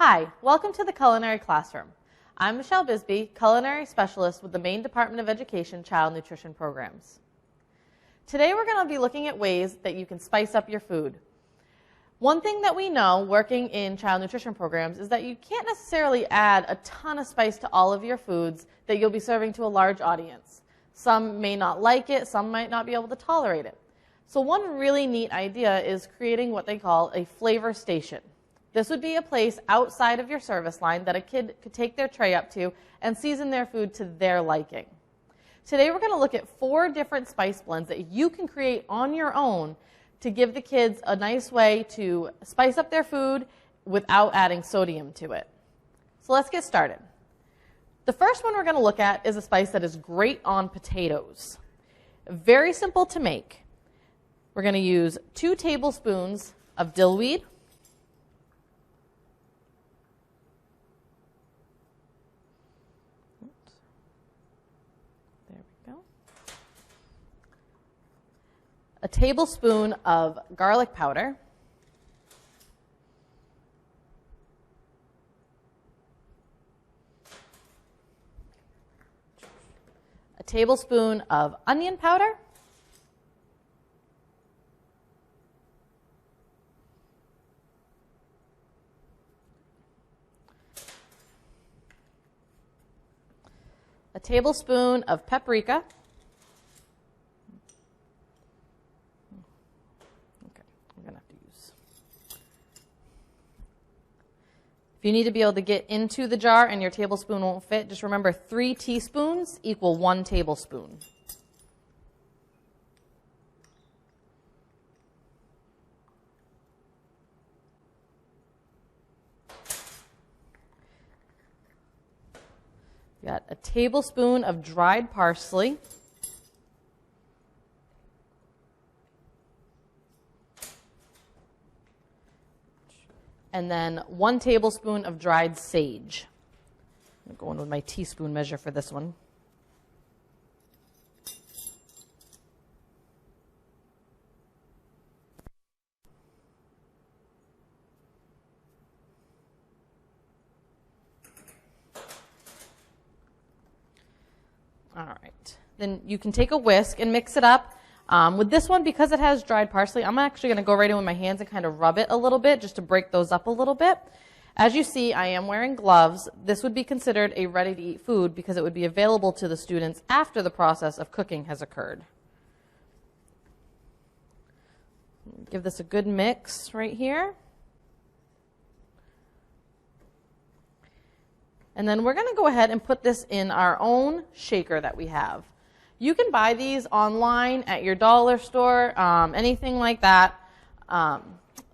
Hi, welcome to the Culinary Classroom. I'm Michelle Bisbee, Culinary Specialist with the Maine Department of Education Child Nutrition Programs. Today we're going to be looking at ways that you can spice up your food. One thing that we know working in child nutrition programs is that you can't necessarily add a ton of spice to all of your foods that you'll be serving to a large audience. Some may not like it, some might not be able to tolerate it. So one really neat idea is creating what they call a flavor station. This would be a place outside of your service line that a kid could take their tray up to and season their food to their liking. Today we're going to look at 4 different spice blends that you can create on your own to give the kids a nice way to spice up their food without adding sodium to it. So let's get started. The first one we're going to look at is a spice that is great on potatoes. Very simple to make. We're going to use 2 tablespoons of dillweed, a tablespoon of garlic powder, a tablespoon of onion powder, a tablespoon of paprika, If you need to be able to get into the jar and your tablespoon won't fit, just remember 3 teaspoons equal 1 tablespoon. You got a tablespoon of dried parsley. And then 1 tablespoon of dried sage. I'm going with my teaspoon measure for this one. All right. Then you can take a whisk and mix it up. With this one, because it has dried parsley, I'm actually going to go right in with my hands and kind of rub it a little bit just to break those up a little bit. As you see, I am wearing gloves. This would be considered a ready-to-eat food because it would be available to the students after the process of cooking has occurred. Give this a good mix right here. And then we're going to go ahead and put this in our own shaker that we have. You can buy these online at your dollar store, anything like that.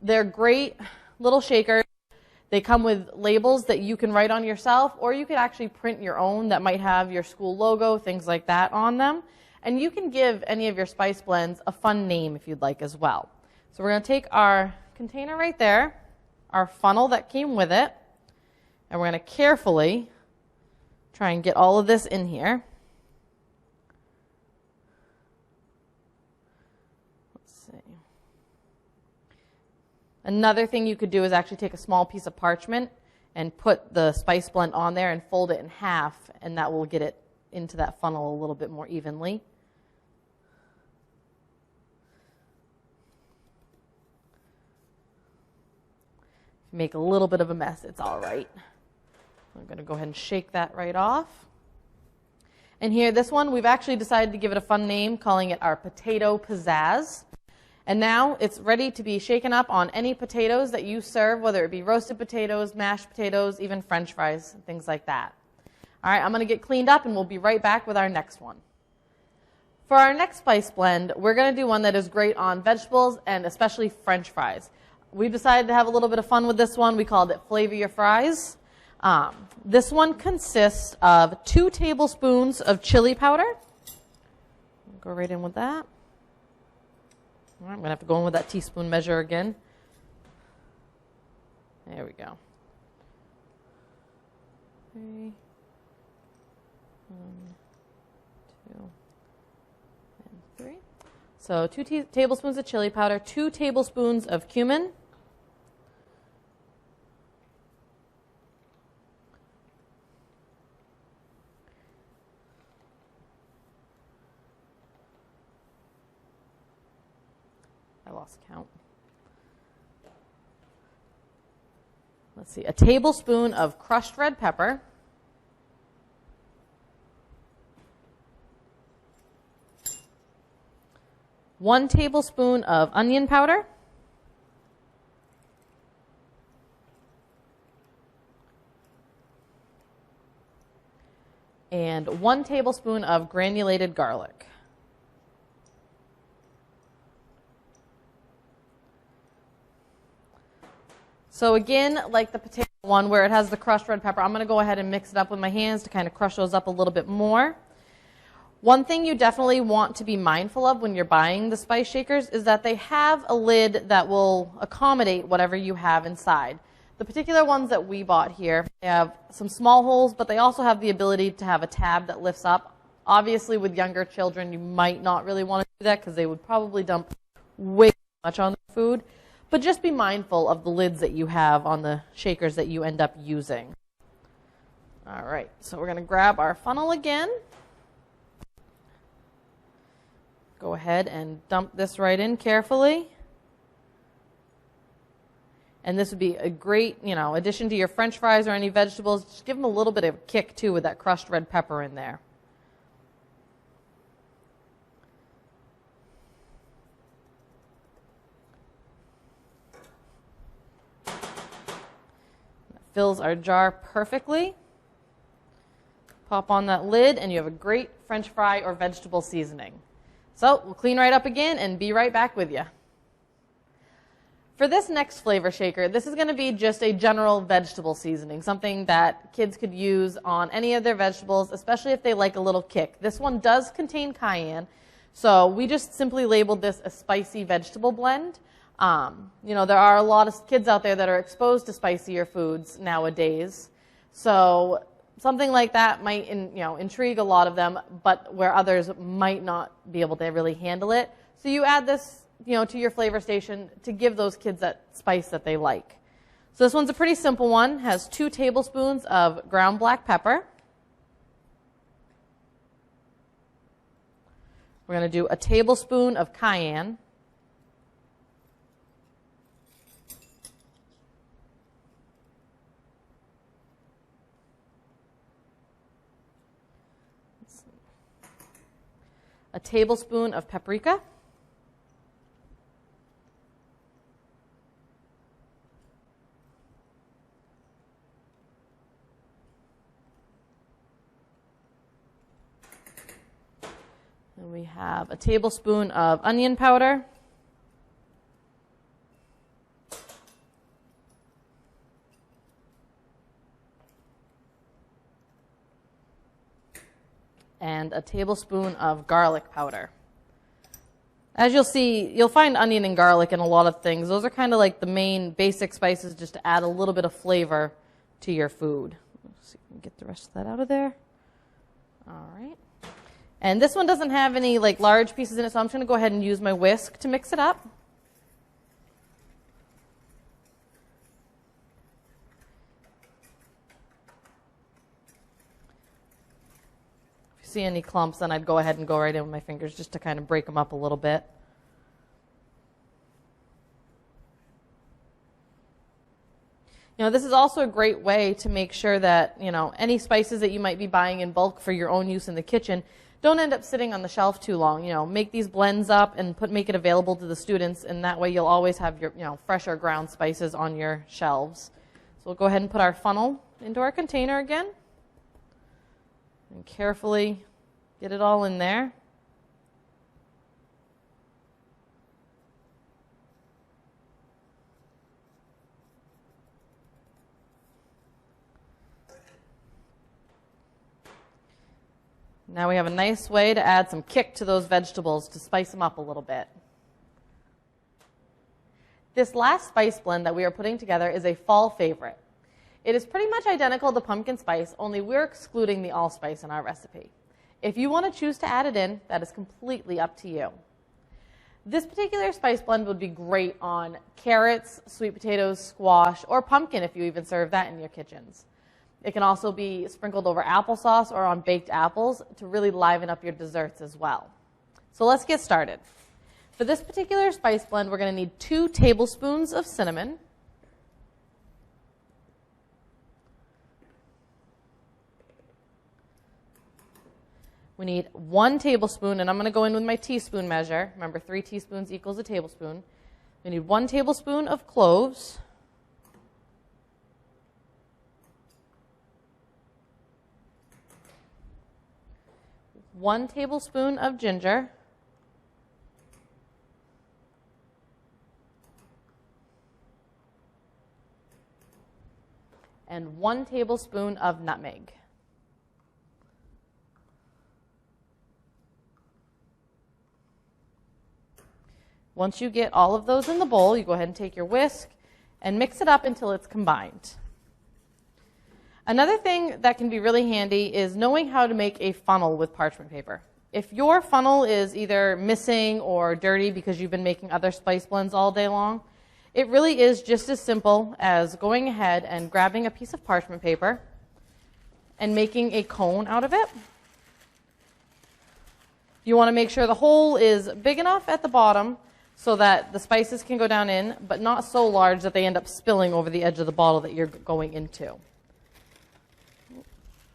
They're great little shakers. They come with labels that you can write on yourself, or you could actually print your own that might have your school logo, things like that on them. And you can give any of your spice blends a fun name if you'd like as well. So we're going to take our container right there, our funnel that came with it, and we're going to carefully try and get all of this in here. Another thing you could do is actually take a small piece of parchment and put the spice blend on there and fold it in half, and that will get it into that funnel a little bit more evenly. If you make a little bit of a mess, it's all right. I'm going to go ahead and shake that right off. And here, this one, we've actually decided to give it a fun name, calling it our Potato Pizzazz. And now it's ready to be shaken up on any potatoes that you serve, whether it be roasted potatoes, mashed potatoes, even French fries, things like that. All right, I'm going to get cleaned up and we'll be right back with our next one. For our next spice blend, we're going to do one that is great on vegetables and especially French fries. We've decided to have a little bit of fun with this one. We called it Flavor Your Fries. This one consists of 2 tablespoons of chili powder. Go right in with that. All right, I'm going to have to go in with that teaspoon measure again. There we go. 3, 1, 2, and 3. So 2 tablespoons of chili powder, 2 tablespoons of cumin, lost count. Let's see, a tablespoon of crushed red pepper. One tablespoon of onion powder. And 1 tablespoon of granulated garlic. So again, like the potato one where it has the crushed red pepper, I'm going to go ahead and mix it up with my hands to kind of crush those up a little bit more. One thing you definitely want to be mindful of when you're buying the spice shakers is that they have a lid that will accommodate whatever you have inside. The particular ones that we bought here, they have some small holes, but they also have the ability to have a tab that lifts up. Obviously, with younger children, you might not really want to do that because they would probably dump way too much on the food. But just be mindful of the lids that you have on the shakers that you end up using. All right, so we're going to grab our funnel again. Go ahead and dump this right in carefully. And this would be a great, addition to your French fries or any vegetables. Just give them a little bit of a kick, too, with that crushed red pepper in there. That fills our jar perfectly. Pop on that lid, and you have a great French fry or vegetable seasoning. So we'll clean right up again and be right back with you. For this next flavor shaker, this is going to be just a general vegetable seasoning, something that kids could use on any of their vegetables, especially if they like a little kick. This one does contain cayenne, so we just simply labeled this a spicy vegetable blend. There are a lot of kids out there that are exposed to spicier foods nowadays, so something like that might intrigue a lot of them, but where others might not be able to really handle it. So you add this to your flavor station to give those kids that spice that they like. So this one's a pretty simple one. Has 2 tablespoons of ground black pepper. We're going to do a tablespoon of cayenne. A tablespoon of paprika. And we have a tablespoon of onion powder. And a tablespoon of garlic powder. As you'll see, you'll find onion and garlic in a lot of things. Those are kind of like the main basic spices just to add a little bit of flavor to your food. Let's see if we can get the rest of that out of there. All right. And this one doesn't have any large pieces in it, so I'm just going to go ahead and use my whisk to mix it up. See any clumps, then I'd go ahead and go right in with my fingers just to kind of break them up a little bit. This is also a great way to make sure that, any spices that you might be buying in bulk for your own use in the kitchen don't end up sitting on the shelf too long. Make these blends up and make it available to the students, and that way you'll always have your, fresher ground spices on your shelves. So we'll go ahead and put our funnel into our container again. And carefully get it all in there. Now we have a nice way to add some kick to those vegetables to spice them up a little bit. This last spice blend that we are putting together is a fall favorite. It is pretty much identical to pumpkin spice, only we're excluding the allspice in our recipe. If you want to choose to add it in, that is completely up to you. This particular spice blend would be great on carrots, sweet potatoes, squash, or pumpkin if you even serve that in your kitchens. It can also be sprinkled over applesauce or on baked apples to really liven up your desserts as well. So let's get started. For this particular spice blend, we're going to need 2 tablespoons of cinnamon. We need 1 tablespoon, and I'm going to go in with my teaspoon measure. Remember, 3 teaspoons equals a tablespoon. We need 1 tablespoon of cloves. 1 tablespoon of ginger. And 1 tablespoon of nutmeg. Once you get all of those in the bowl, you go ahead and take your whisk and mix it up until it's combined. Another thing that can be really handy is knowing how to make a funnel with parchment paper. If your funnel is either missing or dirty because you've been making other spice blends all day long, it really is just as simple as going ahead and grabbing a piece of parchment paper and making a cone out of it. You want to make sure the hole is big enough at the bottom so that the spices can go down in, but not so large that they end up spilling over the edge of the bottle that you're going into.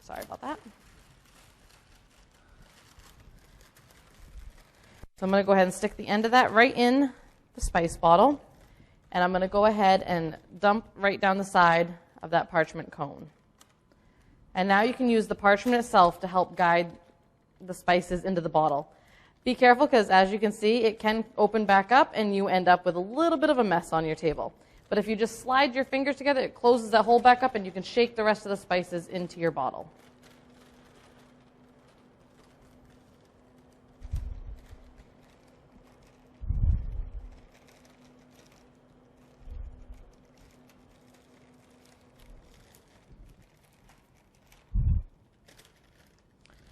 Sorry about that. So I'm going to go ahead and stick the end of that right in the spice bottle. And I'm going to go ahead and dump right down the side of that parchment cone. And now you can use the parchment itself to help guide the spices into the bottle. Be careful because, as you can see, it can open back up and you end up with a little bit of a mess on your table. But if you just slide your fingers together, it closes that hole back up and you can shake the rest of the spices into your bottle.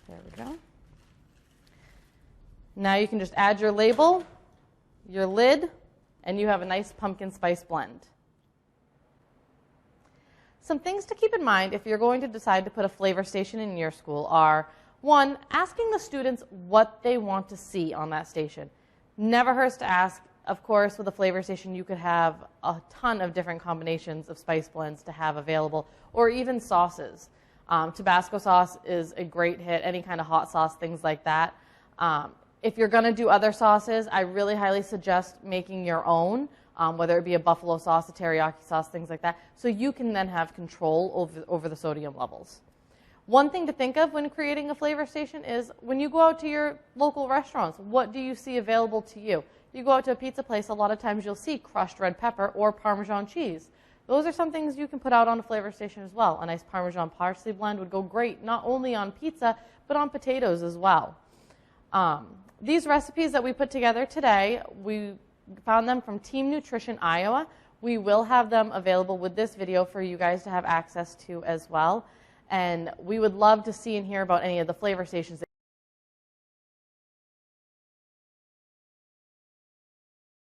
There we go. Now you can just add your label, your lid, and you have a nice pumpkin spice blend. Some things to keep in mind if you're going to decide to put a flavor station in your school are, 1, asking the students what they want to see on that station. Never hurts to ask. Of course, with a flavor station, you could have a ton of different combinations of spice blends to have available, or even sauces. Tabasco sauce is a great hit, any kind of hot sauce, things like that. If you're going to do other sauces, I really highly suggest making your own, whether it be a buffalo sauce, a teriyaki sauce, things like that, so you can then have control over the sodium levels. One thing to think of when creating a flavor station is when you go out to your local restaurants, what do you see available to you? You go out to a pizza place, a lot of times you'll see crushed red pepper or Parmesan cheese. Those are some things you can put out on a flavor station as well. A nice Parmesan parsley blend would go great not only on pizza, but on potatoes as well. These recipes that we put together today, we found them from Team Nutrition Iowa. We will have them available with this video for you guys to have access to as well. And we would love to see and hear about any of the flavor stations that